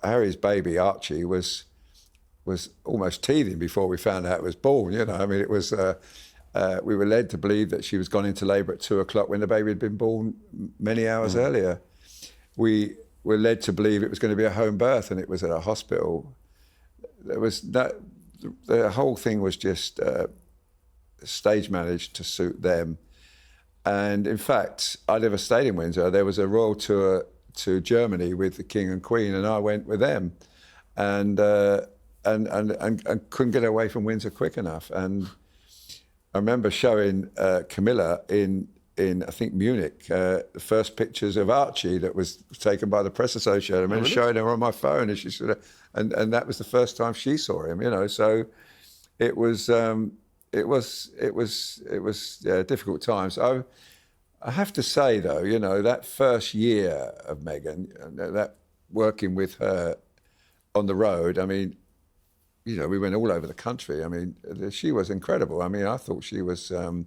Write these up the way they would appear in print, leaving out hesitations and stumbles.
Harry's baby, Archie, was almost teething before we found out it was born. You know, I mean, it was. We were led to believe that she was gone into labour at 2:00 when the baby had been born many hours earlier. We were led to believe it was going to be a home birth, and it was at a hospital. There was that. The whole thing was just stage managed to suit them. And in fact, I never stayed in Windsor. There was a royal tour to Germany with the King and Queen, and I went with them, and couldn't get away from Windsor quick enough. And I remember showing Camilla in I think Munich the first pictures of Archie that was taken by the Press Association. I remember showing her on my phone, and she sort of, and that was the first time she saw him. You know, so it was difficult times. I have to say though, you know, that first year of Meghan, that working with her on the road, I mean, you know, we went all over the country. I mean, she was incredible. I mean, I thought she was, and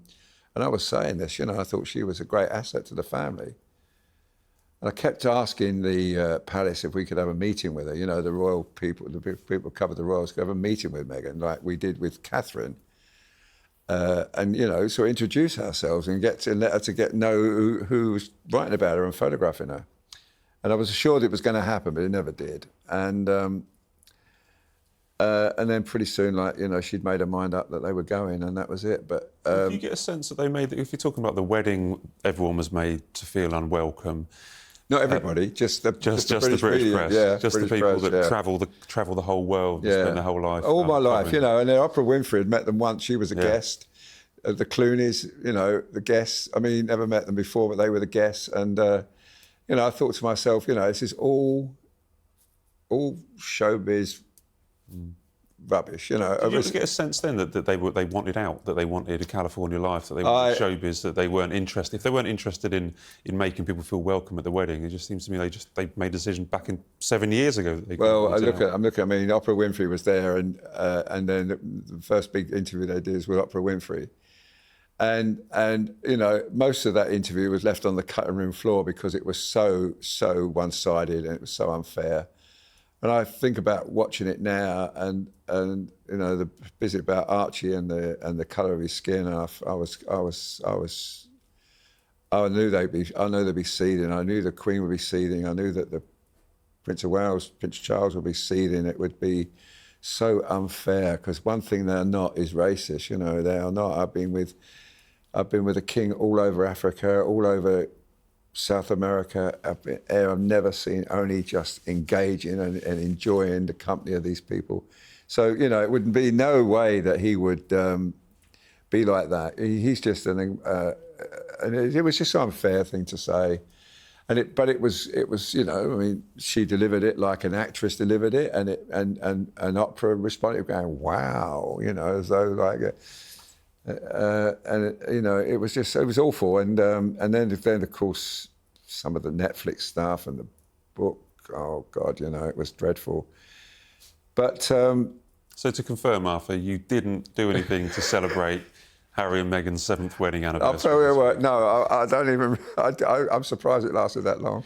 I was saying this, you know, I thought she was a great asset to the family. And I kept asking the palace if we could have a meeting with her. You know, the royal people, the people who cover the royals, could have a meeting with Meghan, like we did with Catherine. And, you know, so introduce ourselves and let her to know who was writing about her and photographing her. And I was assured it was going to happen, but it never did. And then pretty soon, like, you know, she'd made her mind up that they were going, and that was it. But do you get a sense that they made, if you're talking about the wedding, everyone was made to feel unwelcome? Not everybody, just the British press, yeah, just British the people press, that travel the whole world, and spend their whole life. All my life, you know. And then Oprah Winfrey had met them once. She was a guest. The Clooneys, you know, the guests. I mean, never met them before, but they were the guests. And you know, I thought to myself, you know, this is all showbiz rubbish, you know. Did you get a sense then that they wanted out, that they wanted a California life, that they wanted showbiz, that they weren't interested? If they weren't interested in making people feel welcome at the wedding, it just seems to me they made a decision back in 7 years ago. That I'm looking. I mean, Oprah Winfrey was there, and then the first big interview they did was with Oprah Winfrey. And you know, most of that interview was left on the cutting room floor because it was so one-sided and it was so unfair. And I think about watching it now, and you know, the bit about Archie and the colour of his skin. And I knew they'd be seething. I knew the Queen would be seething. I knew that the Prince of Wales, Prince Charles, would be seething. It would be so unfair, because one thing they're not is racist. You know, they are not. I've been with the King all over Africa, all over South America. I've never seen only just engaging and enjoying the company of these people. So, you know, it would be no way that he would be like that. He's just and it was just an unfair thing to say. But it was, you know, I mean, she delivered it like an actress delivered it, and Oprah responded going, wow, you know, as though like, you know, it was awful. And then of course, some of the Netflix stuff and the book, oh God, you know, it was dreadful. But so to confirm, Arthur, you didn't do anything to celebrate Harry and Meghan's 7th wedding anniversary? I'll tell you what, no, I don't even... I'm surprised it lasted that long.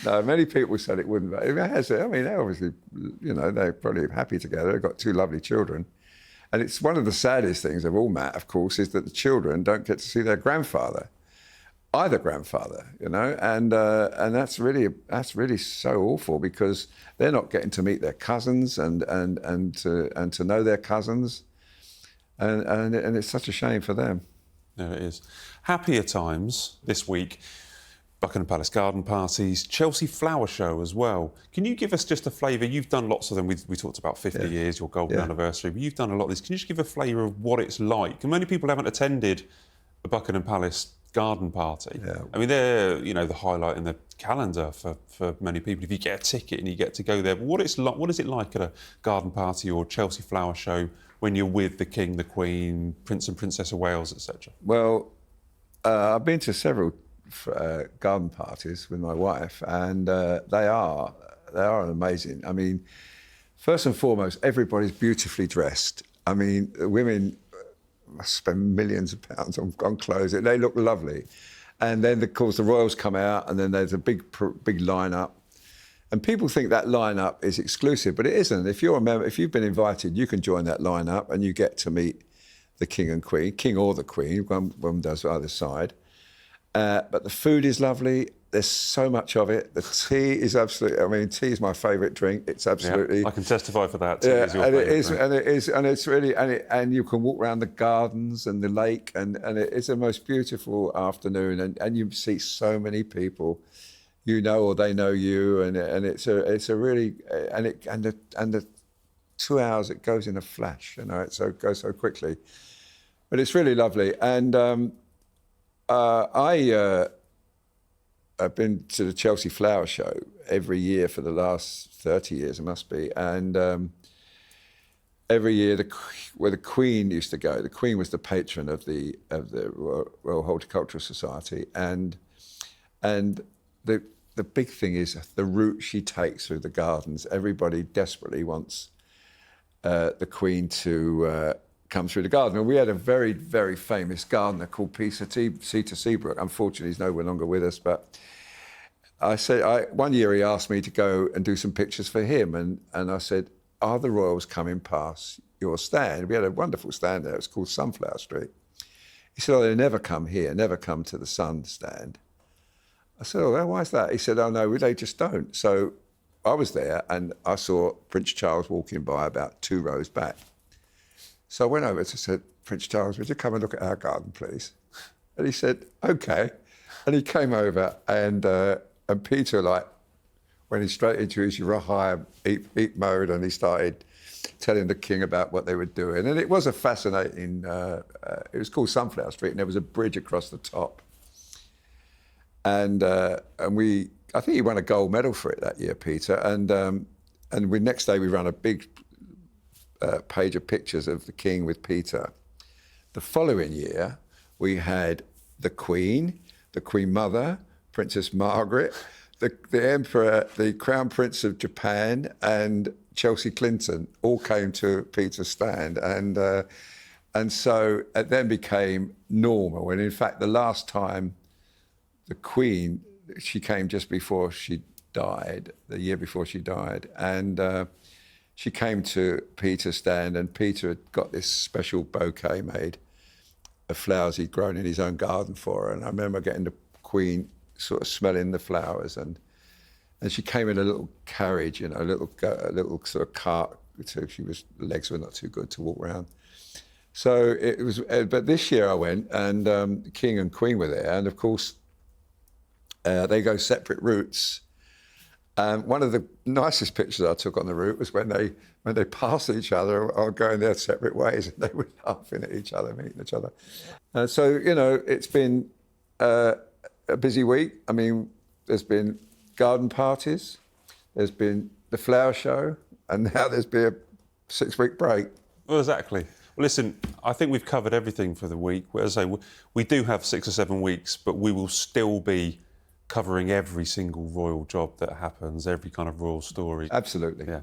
No, many people said it wouldn't. It has. I mean, they're obviously, you know, they're probably happy together. They've got 2 lovely children. And it's one of the saddest things of all, Matt, of course, is that the children don't get to see their grandfather, either grandfather, you know, and that's really so awful, because they're not getting to meet their cousins and to know their cousins. And it's such a shame for them. Yeah, it is. Happier times this week. Buckingham Palace garden parties, Chelsea flower show as well. Can you give us just a flavour? You've done lots of them. We talked about 50 years, your golden anniversary, but you've done a lot of these. Can you just give a flavour of what it's like? And many people haven't attended a Buckingham Palace garden party. Yeah. I mean, they're, you know, the highlight in the calendar for many people. If you get a ticket and you get to go there, but what is it like at a garden party or Chelsea flower show when you're with the King, the Queen, Prince and Princess of Wales, etc.? Well, I've been to several garden parties with my wife, and they are amazing. I mean, first and foremost, everybody's beautifully dressed. I mean, the women must spend millions of pounds on clothes. They look lovely. And then, of course, the royals come out, and then there's a big line-up. And people think that lineup is exclusive, but it isn't. If you're a member, if you've been invited, you can join that lineup and you get to meet the King and Queen, King or the Queen, one does either side. But the food is lovely. There's so much of it. The tea is absolutely, I mean, tea is my favourite drink. It's absolutely... I can testify for that. Tea is your favourite drink. And it's really, and you can walk around the gardens and the lake, and it's the most beautiful afternoon, and you see so many people, you know, or they know you, and it's a really, and the 2 hours, it goes in a flash, you know, it goes so quickly. But it's really lovely. And I've been to the Chelsea Flower Show every year for the last 30 years, it must be. And every year, where the Queen used to go, the Queen was the patron of the Royal Horticultural Society. And the big thing is the route she takes through the gardens. Everybody desperately wants the Queen to come through the garden. And we had a very, very famous gardener called Peter Seabrook. Unfortunately, he's no longer with us, but one year he asked me to go and do some pictures for him, and I said, are the royals coming past your stand? We had a wonderful stand there, it was called Sunflower Street. He said, oh, they never come here, never come to the Sun stand. I said, oh, why is that? He said, oh, no, they just don't. So I was there, and I saw Prince Charles walking by about 2 rows back. So I went over to said, Prince Charles, would you come and look at our garden, please? And he said, OK. And he came over, and Peter, went straight into his Rahai eat mode, and he started telling the King about what they were doing. And it was a fascinating, it was called Sunflower Street, and there was a bridge across the top. And I think he won a gold medal for it that year, Peter. And next day we ran a big page of pictures of the King with Peter. The following year, we had the Queen Mother, Princess Margaret, the Emperor, the Crown Prince of Japan, and Chelsea Clinton all came to Peter's stand. And so it then became normal. And in fact, the last time the Queen, she came just before she died, the year before she died. And she came to Peter's stand, and Peter had got this special bouquet made of flowers he'd grown in his own garden for her. And I remember getting the Queen sort of smelling the flowers, and she came in a little carriage, you know, a little sort of cart. So legs were not too good to walk around. So it was, but this year I went, and the King and Queen were there, and of course they go separate routes. One of the nicest pictures I took on the route was when they passed each other or going their separate ways, and they were laughing at each other, meeting each other. So, you know, it's been a busy week. I mean, there's been garden parties, there's been the flower show, and now there's been a 6-week break. Well, exactly. Well, listen, I think we've covered everything for the week. As I say, we do have 6 or 7 weeks, but we will still be covering every single royal job that happens, every kind of royal story. Absolutely. Yeah.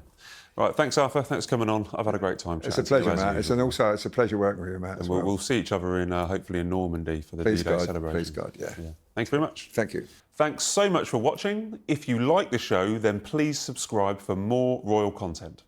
Right, thanks, Arthur. Thanks for coming on. I've had a great time chatting. It's a pleasure, Matt. It's a pleasure working with you, Matt, as well. We'll see each other in hopefully in Normandy for the D-Day celebration. Please God, yeah. Thanks very much. Thank you. Thanks so much for watching. If you like the show, then please subscribe for more royal content.